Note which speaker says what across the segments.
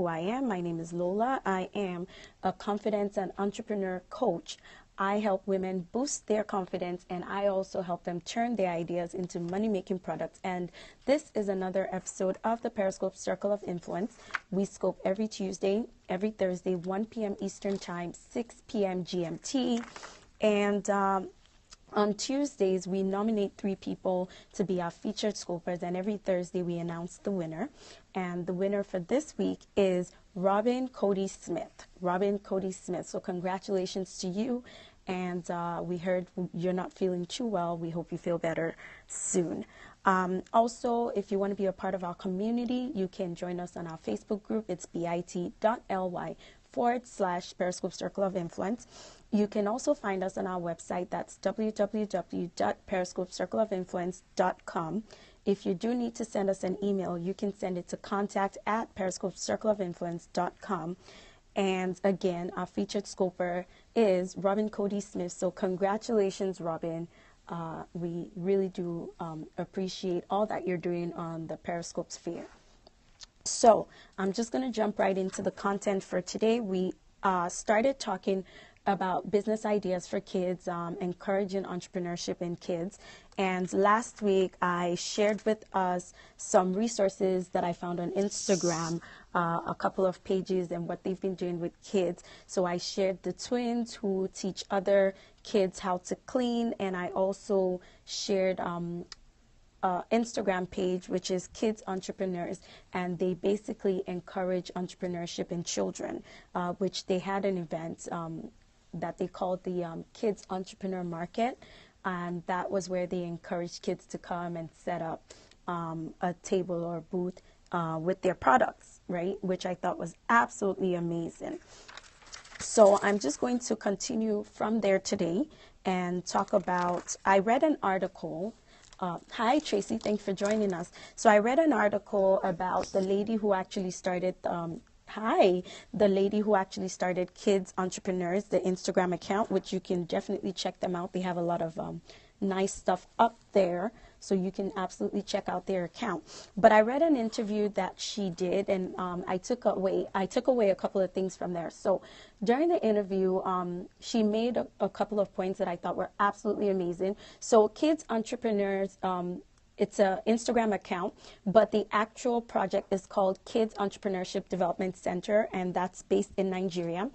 Speaker 1: who I am, my name is Lola. I am a confidence and entrepreneur coach. I help women boost their confidence, and I also help them turn their ideas into money-making products. And this is another episode of the Periscope Circle of Influence. We scope every Tuesday, every Thursday, 1 p.m. Eastern Time, 6 p.m. GMT. And on Tuesdays, we nominate 3 people to be our featured scopers, and every Thursday we announce the winner. And the winner for this week is Robin Cody Smith. Robin Cody Smith. So congratulations to you. And we heard you're not feeling too well. We hope you feel better soon. Also, if you want to be a part of our community, you can join us on our Facebook group. It's bit.ly/Periscope Circle of Influence. You can also find us on our website. That's www.periscopecircleofinfluence.com. If you do need to send us an email, you can send it to contact@periscopecircleofinfluence.com. And again, our featured scoper is Robin Cody Smith. So congratulations, Robin. We really do appreciate all that you're doing on the Periscope sphere. So I'm just going to jump right into the content for today. We started talking about business ideas for kids, encouraging entrepreneurship in kids. And last week, I shared with us some resources that I found on Instagram, a couple of pages and what they've been doing with kids. So I shared the twins who teach other kids how to clean, and I also shared Instagram page, which is Kids Entrepreneurs, and they basically encourage entrepreneurship in children, which they had an event that they called the Kids Entrepreneur Market, and that was where they encouraged kids to come and set up a table or booth with their products, right, which I thought was absolutely amazing. So I'm just going to continue from there today and talk about, I read an article. Hi, Tracy. Thanks for joining us. So I read an article about the lady who actually started the lady who actually started Kids Entrepreneurs, the Instagram account, which you can definitely check them out. They have a lot of nice stuff up there, so you can absolutely check out their account. But I read an interview that she did, and I took away a couple of things from there. So during the interview, she made a couple of points that I thought were absolutely amazing. So Kids Entrepreneurs, it's an Instagram account, but the actual project is called Kids Entrepreneurship Development Center, and that's based in Nigeria.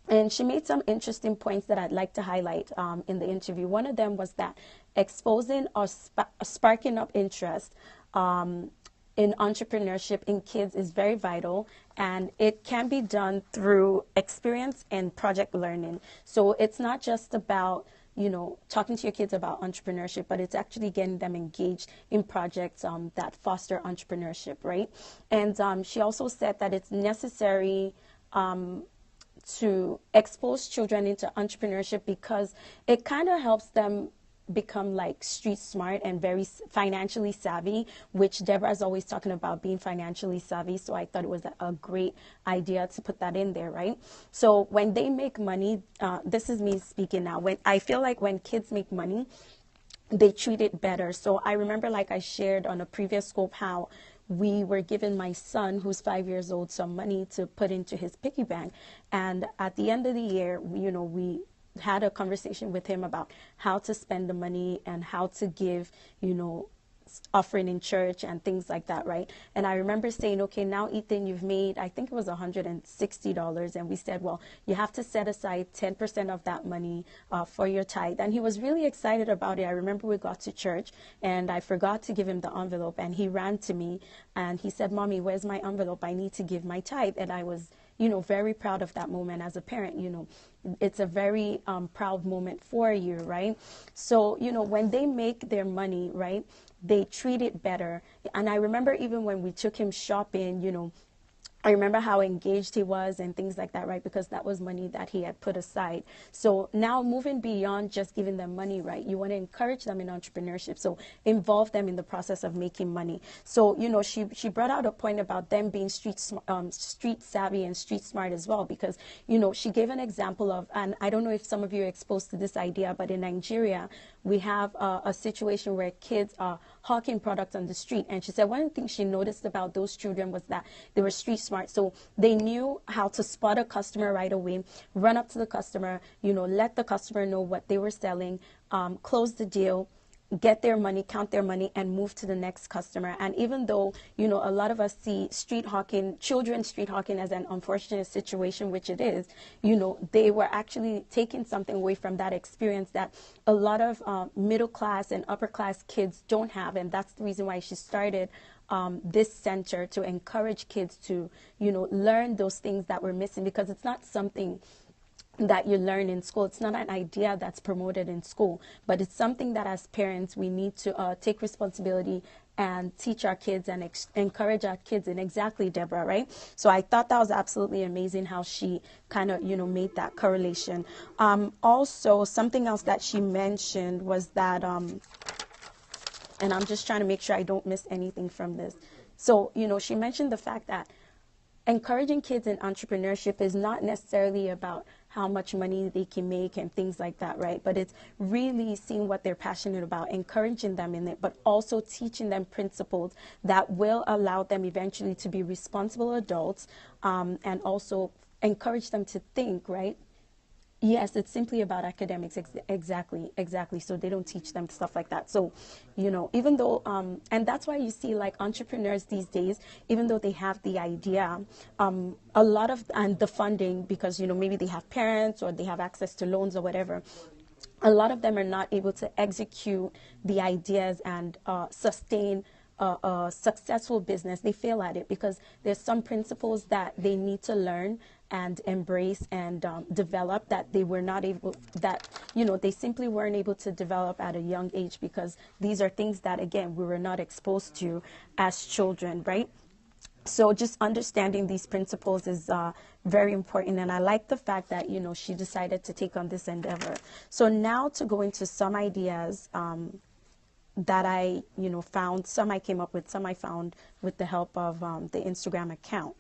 Speaker 1: And she made some interesting points that I'd like to highlight in the interview. One of them was that exposing or sparking up interest in entrepreneurship in kids is very vital, and it can be done through experience and project learning. So it's not just about talking to your kids about entrepreneurship, but it's actually getting them engaged in projects that foster entrepreneurship, right? And she also said that it's necessary to expose children into entrepreneurship because it kind of helps them become like street smart and very financially savvy, which Deborah is always talking about being financially savvy. So I thought it was a great idea to put that in there, right? So when they make money, this is me speaking now, I feel like when kids make money, they treat it better. So I remember, like I shared on a previous scope, how we were giving my son, who's 5 years old, some money to put into his piggy bank. And at the end of the year, we had a conversation with him about how to spend the money and how to give, offering in church and things like that, right? And I remember saying, okay, now Ethan, you've made, I think it was $160, and we said, well, you have to set aside 10% of that money for your tithe. And he was really excited about it. I remember we got to church and I forgot to give him the envelope, and he ran to me and he said, Mommy, where's my envelope? I need to give my tithe. And I was very proud of that moment as a parent. It's a very proud moment for you, right? So, when they make their money, right, they treat it better. And I remember even when we took him shopping, I remember how engaged he was and things like that, right? Because that was money that he had put aside. So now moving beyond just giving them money, right? You want to encourage them in entrepreneurship. So involve them in the process of making money. So, she brought out a point about them being street savvy and street smart as well, because, she gave an example of, and I don't know if some of you are exposed to this idea, but in Nigeria, we have a situation where kids are hawking products on the street. And she said one of the things she noticed about those children was that they were street smart. So they knew how to spot a customer right away, run up to the customer, you know, let the customer know what they were selling, close the deal, get their money, count their money, and move to the next customer. And even though, you know, a lot of us see street hawking, children street hawking as an unfortunate situation, which it is, you know, they were actually taking something away from that experience that a lot of middle class and upper class kids don't have. And that's the reason why she started this center, to encourage kids to, you know, learn those things that were missing, because it's not something that you learn in school. It's not an idea that's promoted in school, but it's something that as parents we need to take responsibility and teach our kids and encourage our kids in. Exactly, Deborah, right? So I thought that was absolutely amazing how she kind of, you know, made that correlation. Also, something else that she mentioned was that, and I'm just trying to make sure I don't miss anything from this. So, you know, she mentioned the fact that encouraging kids in entrepreneurship is not necessarily about how much money they can make and things like that, right? But it's really seeing what they're passionate about, encouraging them in it, but also teaching them principles that will allow them eventually to be responsible adults, and also encourage them to think, right? Yes, it's simply about academics. Exactly. So they don't teach them stuff like that. So, you know, even though, and that's why you see like entrepreneurs these days, even though they have the idea, a lot of, and the funding, because, you know, maybe they have parents or they have access to loans or whatever, a lot of them are not able to execute the ideas and sustain a successful business. They fail at it because there's some principles that they need to learn and embrace and develop that they were not able, that, you know, they simply weren't able to develop at a young age, because these are things that, again, we were not exposed to as children, right? So just understanding these principles is very important. And I like the fact that, you know, she decided to take on this endeavor. So now to go into some ideas that I, you know, found. Some I came up with, some I found with the help of the Instagram account.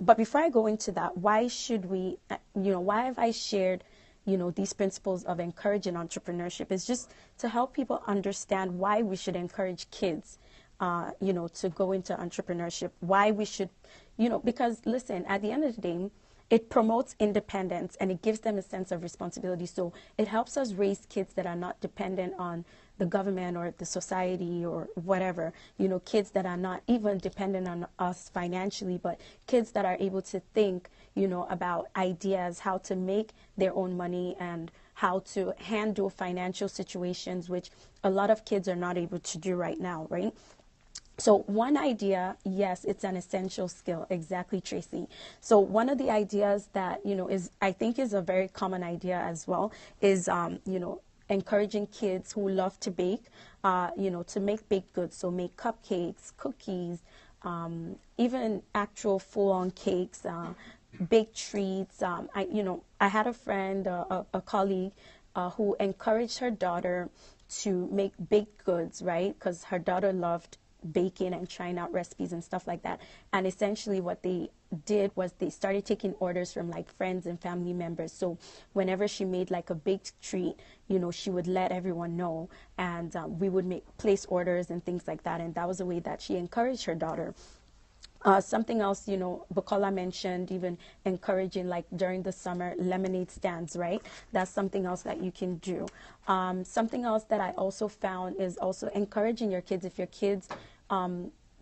Speaker 1: But before I go into that, why should we, you know, why have I shared, you know, these principles of encouraging entrepreneurship? Is just to help people understand why we should encourage kids, you know, to go into entrepreneurship, why we should, you know, because listen, at the end of the day, it promotes independence and it gives them a sense of responsibility. So it helps us raise kids that are not dependent on the government or the society or whatever, you know, kids that are not even dependent on us financially, but kids that are able to think, you know, about ideas, how to make their own money and how to handle financial situations, which a lot of kids are not able to do right now, right? So one idea, yes, it's an essential skill. Exactly, Tracy. So one of the ideas that, you know, is, I think is a very common idea as well, is, you know, encouraging kids who love to bake, you know, to make baked goods. So make cupcakes, cookies, even actual full-on cakes, baked treats. You know, I had a friend, a colleague, who encouraged her daughter to make baked goods, right? Because her daughter loved baking and trying out recipes and stuff like that. And essentially what they did was they started taking orders from like friends and family members. So whenever she made like a baked treat, you know, she would let everyone know, and we would place orders and things like that. And that was a way that she encouraged her daughter. Something else, you know, Bukola mentioned, even encouraging, like during the summer, lemonade stands, right? That's something else that you can do. Something else that I also found is also encouraging your kids. If your kids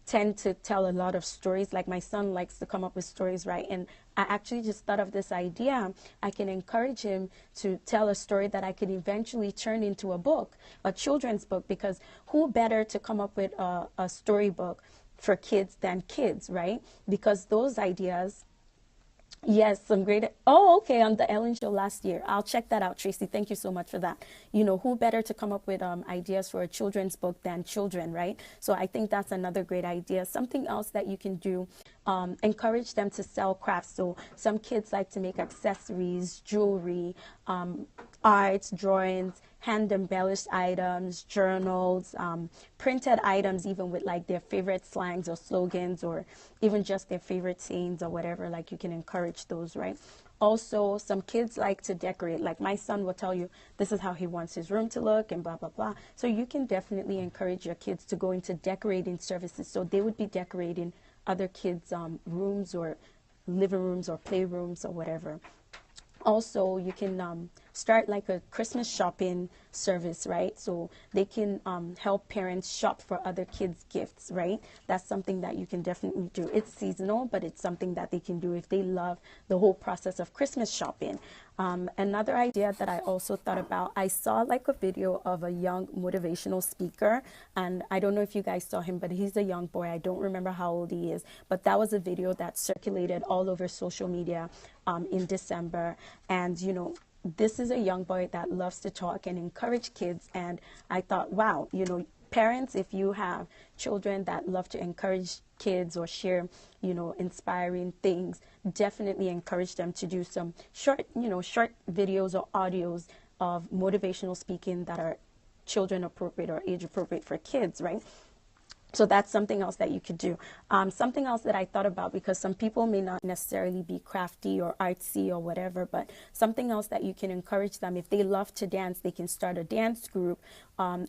Speaker 1: tend to tell a lot of stories, like my son likes to come up with stories, right? And I actually just thought of this idea. I can encourage him to tell a story that I could eventually turn into a book, a children's book, because who better to come up with a storybook for kids than kids, right? Because those ideas, yes, some great, oh, okay, on the Ellen Show last year. I'll check that out, Tracy. Thank you so much for that. You know, who better to come up with ideas for a children's book than children, right? So I think that's another great idea. Something else that you can do, encourage them to sell crafts. So some kids like to make accessories, jewelry, arts, drawings, hand embellished items, journals, printed items, even with like their favorite slangs or slogans, or even just their favorite sayings or whatever. Like you can encourage those, right? Also, some kids like to decorate. Like my son will tell you this is how he wants his room to look and blah, blah, blah. So you can definitely encourage your kids to go into decorating services. So they would be decorating other kids' rooms or living rooms or playrooms or whatever. Also, you can start like a Christmas shopping service, right? So they can help parents shop for other kids' gifts, right? That's something that you can definitely do. It's seasonal, but it's something that they can do if they love the whole process of Christmas shopping. Another idea that I also thought about, I saw like a video of a young motivational speaker, and I don't know if you guys saw him, but he's a young boy. I don't remember how old he is, but that was a video that circulated all over social media in December. And, you know, this is a young boy that loves to talk and encourage kids. And I thought, wow, you know, parents, if you have children that love to encourage kids or share, you know, inspiring things, definitely encourage them to do some short videos or audios of motivational speaking that are children appropriate or age appropriate for kids, right? So that's something else that you could do. Something else that I thought about, because some people may not necessarily be crafty or artsy or whatever, but something else that you can encourage them, if they love to dance, they can start a dance group,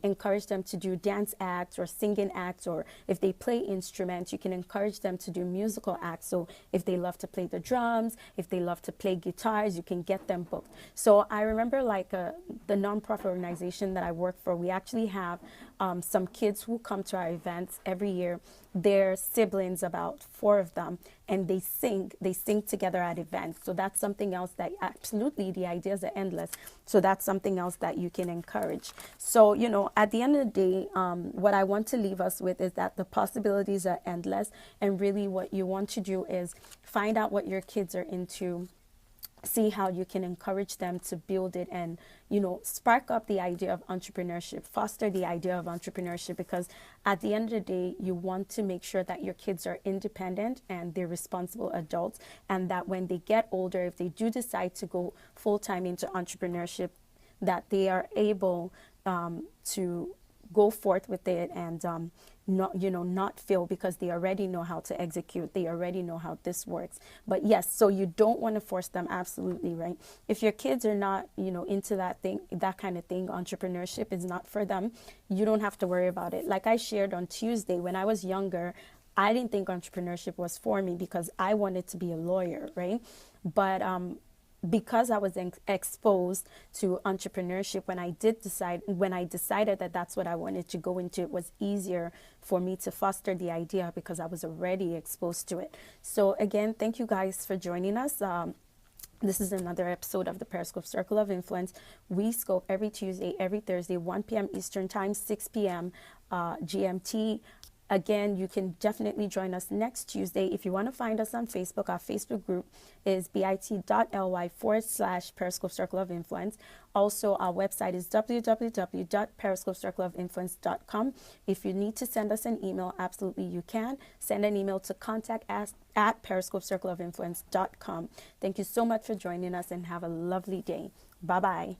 Speaker 1: encourage them to do dance acts or singing acts, or if they play instruments, you can encourage them to do musical acts. So if they love to play the drums, if they love to play guitars, you can get them booked. So I remember like the nonprofit organization that I work for, we actually have some kids who come to our events every year. They're siblings, about 4 of them, and they sing together at events. So that's something else that absolutely, the ideas are endless. So that's something else that you can encourage. So, you know, at the end of the day, what I want to leave us with is that the possibilities are endless, and really what you want to do is find out what your kids are into, see how you can encourage them to build it, and, you know, spark up the idea of entrepreneurship, foster the idea of entrepreneurship, because at the end of the day, you want to make sure that your kids are independent and they're responsible adults, and that when they get older, if they do decide to go full-time into entrepreneurship, that they are able to go forth with it and not fail, because they already know how to execute. They already know how this works. But yes, so you don't want to force them, absolutely, right? If your kids are not, you know, into that kind of thing, entrepreneurship is not for them, you don't have to worry about it. Like I shared on Tuesday, when I was younger, I didn't think entrepreneurship was for me because I wanted to be a lawyer, right? But because I was exposed to entrepreneurship, when I decided that that's what I wanted to go into, it was easier for me to foster the idea because I was already exposed to it. So again, thank you guys for joining us. This is another episode of the Periscope Circle of Influence. We scope every Tuesday, every Thursday, 1 p.m. Eastern Time, 6 p.m. GMT. Again, you can definitely join us next Tuesday. If you want to find us on Facebook, our Facebook group is bit.ly/Periscope Circle of Influence. Also, our website is www.periscopecircleofinfluence.com. If you need to send us an email, absolutely you can. Send an email to contact@periscopecircleofinfluence.com. Thank you so much for joining us, and have a lovely day. Bye-bye.